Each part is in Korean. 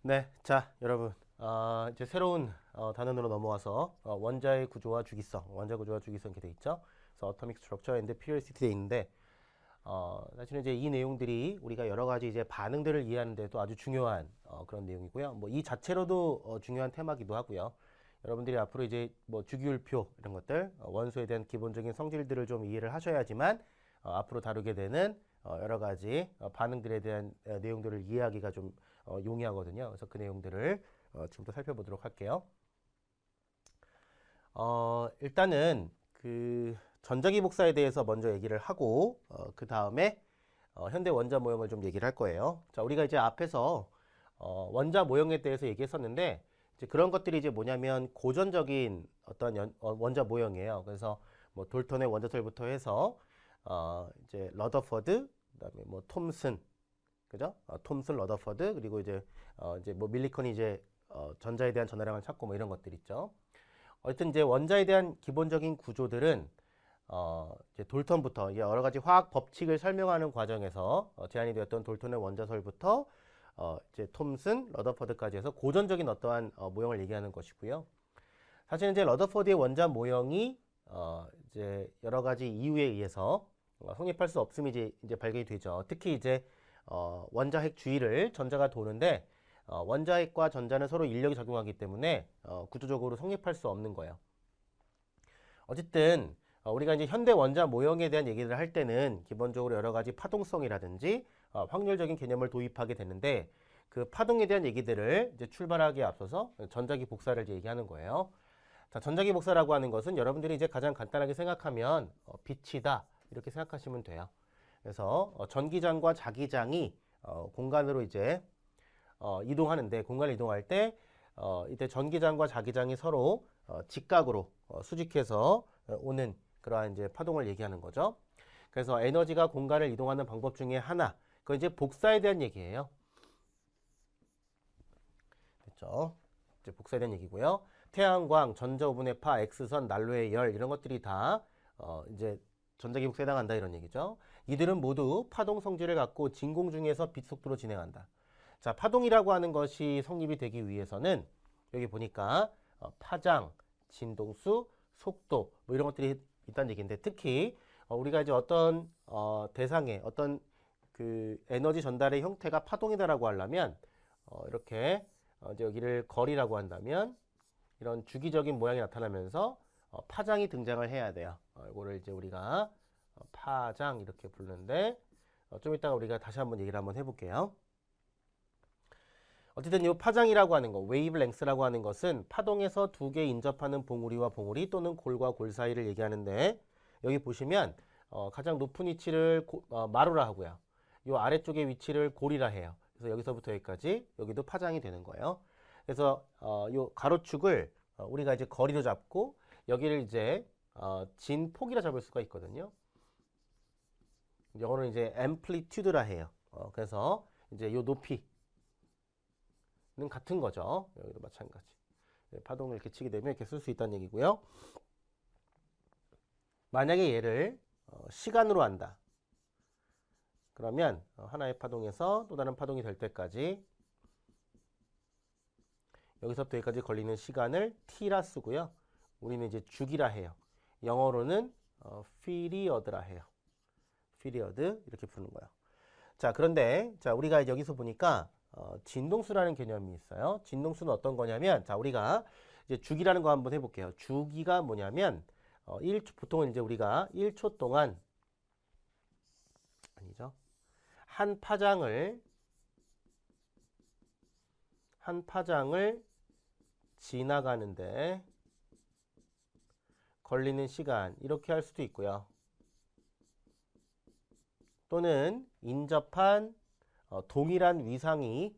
네, 자, 여러분, 이제 새로운 단원으로 넘어와서 원자의 구조와 주기성, 원자 구조와 주기성 이렇게 돼 있죠. 그래서 Atomic Structure and Periodicity 돼 있는데, 사실은 이제 이 내용들이 우리가 여러 가지 이제 반응들을 이해하는 데도 아주 중요한 그런 내용이고요. 뭐 이 자체로도 중요한 테마기도 하고요. 여러분들이 앞으로 이제 뭐 주기율표 이런 것들, 원소에 대한 기본적인 성질들을 좀 이해를 하셔야지만 앞으로 다루게 되는 여러 가지 반응들에 대한 내용들을 이해하기가 좀 용이하거든요. 그래서 그 내용들을 지금부터 살펴보도록 할게요. 일단은 그 전자기 복사에 대해서 먼저 얘기를 하고 그 다음에 현대 원자 모형을 좀 얘기를 할 거예요. 자, 우리가 이제 앞에서 원자 모형에 대해서 얘기했었는데 이제 그런 것들이 이제 뭐냐면 고전적인 어떤 원자 모형이에요. 그래서 뭐 돌턴의 원자설부터 해서 이제 러더퍼드, 그다음에 뭐 톰슨, 그죠? 톰슨, 러더퍼드, 그리고 이제 뭐 밀리컨이 이제 전자에 대한 전하량을 찾고 뭐 이런 것들 있죠. 어쨌든 이제 원자에 대한 기본적인 구조들은 이제 돌턴부터 이제 여러 가지 화학 법칙을 설명하는 과정에서 제안이 되었던 돌턴의 원자설부터 이제 톰슨, 러더퍼드까지 해서 고전적인 어떠한 모형을 얘기하는 것이고요. 사실 이제 러더퍼드의 원자 모형이 이제 여러 가지 이유에 의해서 성립할 수 없음이 이제 발견이 되죠. 특히 이제 원자핵 주위를 전자가 도는데 원자핵과 전자는 서로 인력이 작용하기 때문에 구조적으로 성립할 수 없는 거예요. 어쨌든 우리가 이제 현대 원자 모형에 대한 얘기를 할 때는 기본적으로 여러 가지 파동성이라든지 확률적인 개념을 도입하게 되는데 그 파동에 대한 얘기들을 이제 출발하기에 앞서서 전자기 복사를 이제 얘기하는 거예요. 자, 전자기 복사라고 하는 것은 여러분들이 이제 가장 간단하게 생각하면 빛이다 이렇게 생각하시면 돼요. 그래서 전기장과 자기장이 공간으로 이제 이동하는데 공간을 이동할 때 이때 전기장과 자기장이 서로 직각으로 수직해서 오는 그러한 이제 파동을 얘기하는 거죠. 그래서 에너지가 공간을 이동하는 방법 중에 하나, 그건 이제 복사에 대한 얘기예요. 됐죠? 이제 복사에 대한 얘기고요. 태양광, 전자오븐의 파, X선, 난로의 열 이런 것들이 다 이제 전자기 복사에 해당한다 이런 얘기죠. 이들은 모두 파동 성질을 갖고 진공 중에서 빛 속도로 진행한다. 자, 파동이라고 하는 것이 성립이 되기 위해서는 여기 보니까 파장, 진동수, 속도 뭐 이런 것들이 있다는 얘기인데 특히 우리가 이제 어떤 대상의 어떤 그 에너지 전달의 형태가 파동이다라고 하려면 이렇게 이제 여기를 거리라고 한다면 이런 주기적인 모양이 나타나면서 파장이 등장을 해야 돼요. 이거를 이제 우리가 파장 이렇게 부르는데 좀 이따가 우리가 다시 한번 얘기를 한번 해볼게요. 어쨌든 이 파장이라고 하는 거, 웨이브랭스라고 하는 것은 파동에서 두 개 인접하는 봉우리와 봉우리 또는 골과 골 사이를 얘기하는데 여기 보시면 가장 높은 위치를 마루라 하고요. 이 아래쪽의 위치를 골이라 해요. 그래서 여기서부터 여기까지 여기도 파장이 되는 거예요. 그래서 이 가로축을 우리가 이제 거리로 잡고 여기를 이제 진폭이라 잡을 수가 있거든요. 영어로는 이제 amplitude라 해요. 그래서 이제 이 높이는 같은 거죠. 여기도 마찬가지. 파동을 이렇게 치게 되면 이렇게 쓸 수 있다는 얘기고요. 만약에 얘를 시간으로 한다. 그러면 하나의 파동에서 또 다른 파동이 될 때까지 여기서부터 여기까지 걸리는 시간을 t라 쓰고요. 우리는 이제 주기라 해요. 영어로는 period라 해요. period 이렇게 부르는 거예요. 자, 그런데 자 우리가 이제 여기서 보니까 진동수라는 개념이 있어요. 진동수는 어떤 거냐면 자 우리가 이제 주기라는 거 한번 해볼게요. 주기가 뭐냐면 보통은 이제 우리가 1초 동안 아니죠. 한 파장을 지나가는데 걸리는 시간 이렇게 할 수도 있고요. 또는 인접한 동일한 위상이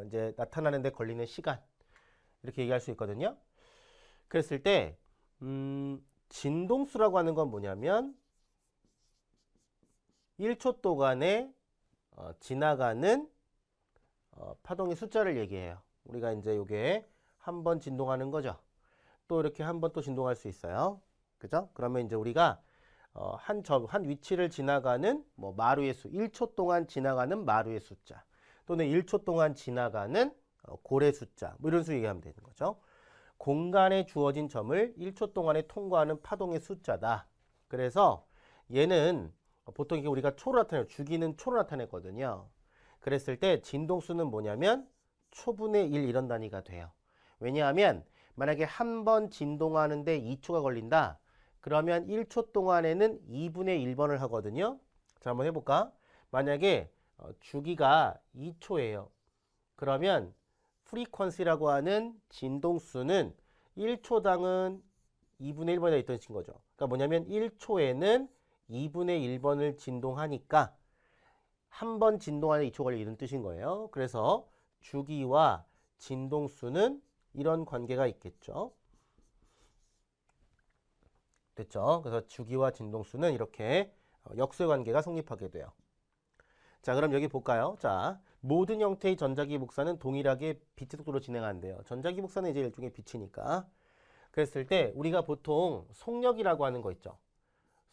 이제 나타나는데 걸리는 시간 이렇게 얘기할 수 있거든요. 그랬을 때 진동수라고 하는 건 뭐냐면 1초 동안에 지나가는 파동의 숫자를 얘기해요. 우리가 이제 요게 한 번 진동하는 거죠. 또 이렇게 한 번 또 진동할 수 있어요. 그죠? 그러면 이제 우리가 한 위치를 지나가는 뭐 마루의 수, 1초 동안 지나가는 마루의 숫자. 또는 1초 동안 지나가는 고래 숫자 뭐 이런 식으로 얘기하면 되는 거죠. 공간에 주어진 점을 1초 동안에 통과하는 파동의 숫자다. 그래서 얘는 보통 이게 우리가 초로 나타내요. 주기는 초로 나타내거든요. 그랬을 때 진동수는 뭐냐면 초분의 1 이런 단위가 돼요. 왜냐하면 만약에 한 번 진동하는데 2초가 걸린다. 그러면 1초 동안에는 2분의 1번을 하거든요. 자, 한번 해볼까? 만약에 주기가 2초예요. 그러면 프리퀀시라고 하는 진동수는 1초당은 2분의 1번에 있던 친 거죠. 그러니까 뭐냐면 1초에는 2분의 1번을 진동하니까 한 번 진동하는 2초 걸려 이런 뜻인 거예요. 그래서 주기와 진동수는 이런 관계가 있겠죠. 됐죠? 그래서 주기와 진동수는 이렇게 역수의 관계가 성립하게 돼요. 자, 그럼 여기 볼까요? 자, 모든 형태의 전자기 복사는 동일하게 빛의 속도로 진행한대요. 전자기 복사는 이제 일종의 빛이니까. 그랬을 때 우리가 보통 속력이라고 하는 거 있죠.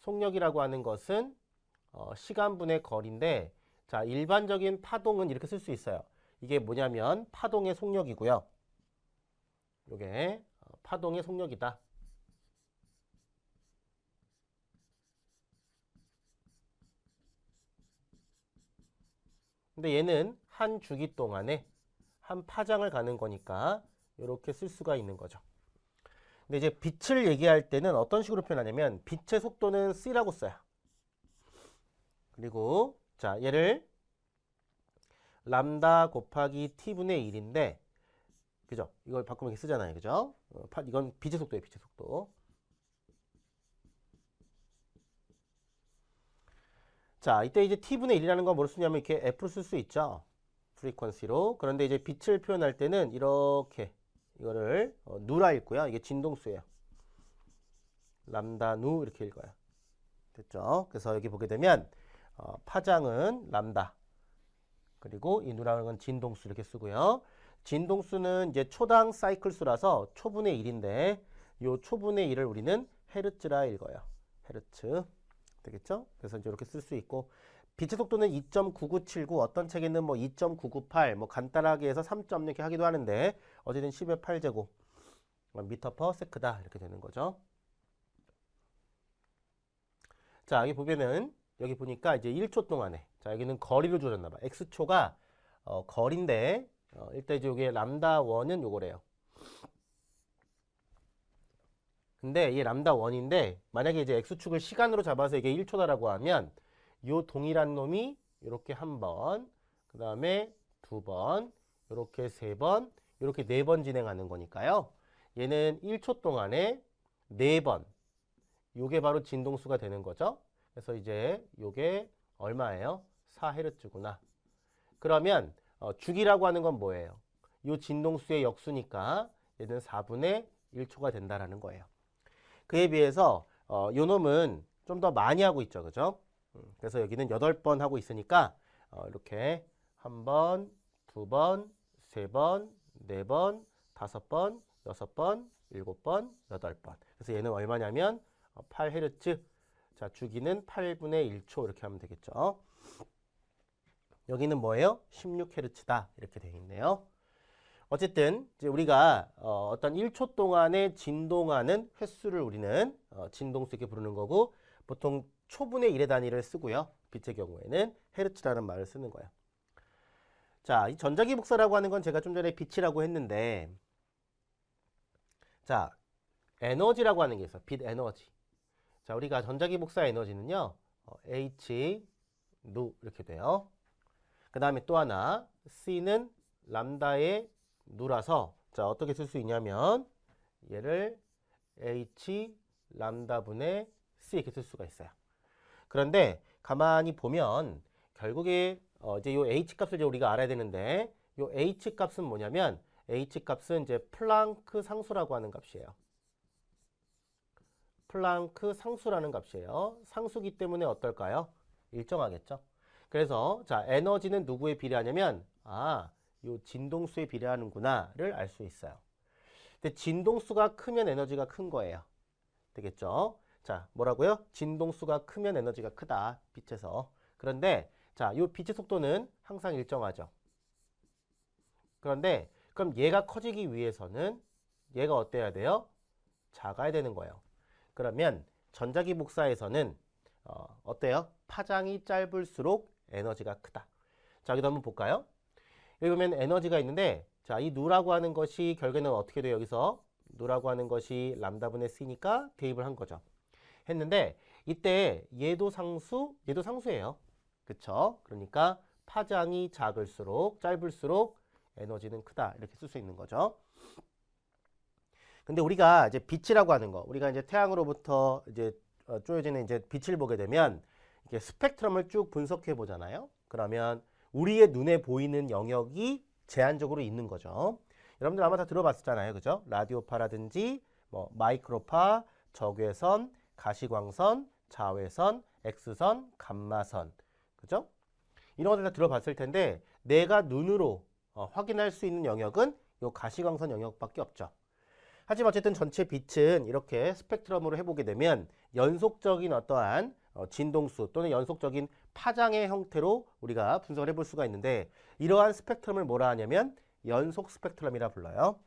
속력이라고 하는 것은 시간분의 거리인데, 자, 일반적인 파동은 이렇게 쓸 수 있어요. 이게 뭐냐면 파동의 속력이고요. 이게 파동의 속력이다. 근데 얘는 한 주기 동안에 한 파장을 가는 거니까 이렇게 쓸 수가 있는 거죠. 근데 이제 빛을 얘기할 때는 어떤 식으로 표현하냐면 빛의 속도는 c라고 써요. 그리고 자, 얘를 람다 곱하기 t분의 1인데 그죠? 이걸 바꾸면 이렇게 쓰잖아요. 그죠? 이건 빛의 속도예요. 빛의 속도. 자, 이때 이제 t분의 1이라는 건 뭘 쓰냐면 이렇게 f를 쓸 수 있죠. 프리퀀시로. 그런데 이제 빛을 표현할 때는 이렇게 이거를 누라 읽고요. 이게 진동수예요. 람다 누 이렇게 읽어요. 됐죠? 그래서 여기 보게 되면 파장은 람다. 그리고 이 누라는 건 진동수 이렇게 쓰고요. 진동수는 이제 초당 사이클 수라서 초분의 1인데 요 초분의 1을 우리는 헤르츠라 읽어요. 헤르츠. 되겠죠? 그래서 이제 이렇게 쓸 수 있고 빛의 속도는 2.9979 어떤 책에는 뭐 2.998 뭐 간단하게 해서 3점 이렇게 하기도 하는데 어쨌든 10의 8제곱 미터 퍼 세크다 이렇게 되는 거죠. 자, 여기 보면은 여기 보니까 이제 1초 동안에 자, 여기는 거리로 줄였나 봐. x초가 거리인데 일단 이제 여기 람다 1은 요거래요. 근데 이 람다 1인데 만약에 이제 x축을 시간으로 잡아서 이게 1초다라고 하면 요 동일한 놈이 이렇게 한 번, 그 다음에 두 번, 이렇게 세 번, 이렇게 네 번 진행하는 거니까요. 얘는 1초 동안에 네 번. 요게 바로 진동수가 되는 거죠. 그래서 이제 요게 얼마예요? 4Hz구나. 그러면 주기라고 하는 건 뭐예요? 요 진동수의 역수니까 얘는 4분의 1초가 된다라는 거예요. 그에 비해서 요 놈은 좀 더 많이 하고 있죠. 그죠? 그래서 여기는 8번 하고 있으니까 이렇게 한 번, 두 번, 세 번, 네 번, 다섯 번, 여섯 번, 일곱 번, 여덟 번. 그래서 얘는 얼마냐면 8Hz. 자, 주기는 8분의 1초 이렇게 하면 되겠죠. 여기는 뭐예요? 16Hz다. 이렇게 되어 있네요. 어쨌든 이제 우리가 어떤 1초 동안에 진동하는 횟수를 우리는 진동수 이렇게 부르는 거고 보통 초분의 1의 단위를 쓰고요. 빛의 경우에는 헤르츠라는 말을 쓰는 거예요. 자, 이 전자기 복사라고 하는 건 제가 좀 전에 빛이라고 했는데 자, 에너지라고 하는 게 있어요. 빛 에너지. 자, 우리가 전자기 복사 에너지는요. H 누 이렇게 돼요. 그 다음에 또 하나 C는 람다의 누라서 자, 어떻게 쓸 수 있냐면 얘를 H 람다분의 C 이렇게 쓸 수가 있어요. 그런데 가만히 보면 결국에 이제 요 H 값을 이제 우리가 알아야 되는데 요 H 값은 뭐냐면 H 값은 이제 플랑크 상수라고 하는 값이에요. 플랑크 상수라는 값이에요. 상수기 때문에 어떨까요? 일정하겠죠. 그래서 자, 에너지는 누구에 비례하냐면 요 진동수에 비례하는구나를 알 수 있어요. 근데 진동수가 크면 에너지가 큰 거예요. 되겠죠? 자, 뭐라고요? 진동수가 크면 에너지가 크다. 빛에서. 그런데 자, 요 빛의 속도는 항상 일정하죠. 그런데 그럼 얘가 커지기 위해서는 얘가 어때야 돼요? 작아야 되는 거예요. 그러면 전자기 복사에서는 어때요? 파장이 짧을수록 에너지가 크다. 자, 여기도 한번 볼까요? 여기 보면 에너지가 있는데, 자, 이 누라고 하는 것이 결국에는 어떻게 돼요? 여기서 누라고 하는 것이 람다분의 C니까 대입을 한 거죠. 했는데 이때 얘도 상수예요. 그쵸? 그러니까 파장이 짧을수록 에너지는 크다. 이렇게 쓸 수 있는 거죠. 근데 우리가 이제 빛이라고 하는 거, 우리가 이제 태양으로부터 이제 쪼여지는 이제 빛을 보게 되면 이렇게 스펙트럼을 쭉 분석해 보잖아요. 그러면 우리의 눈에 보이는 영역이 제한적으로 있는 거죠. 여러분들 아마 다 들어봤잖아요. 그죠? 라디오파라든지 뭐 마이크로파, 적외선, 가시광선, 자외선, X선, 감마선. 그죠? 이런 것들 다 들어봤을 텐데 내가 눈으로 확인할 수 있는 영역은 이 가시광선 영역밖에 없죠. 하지만 어쨌든 전체 빛은 이렇게 스펙트럼으로 해보게 되면 연속적인 어떠한 진동수 또는 연속적인 파장의 형태로 우리가 분석을 해볼 수가 있는데 이러한 스펙트럼을 뭐라 하냐면 연속 스펙트럼이라 불러요.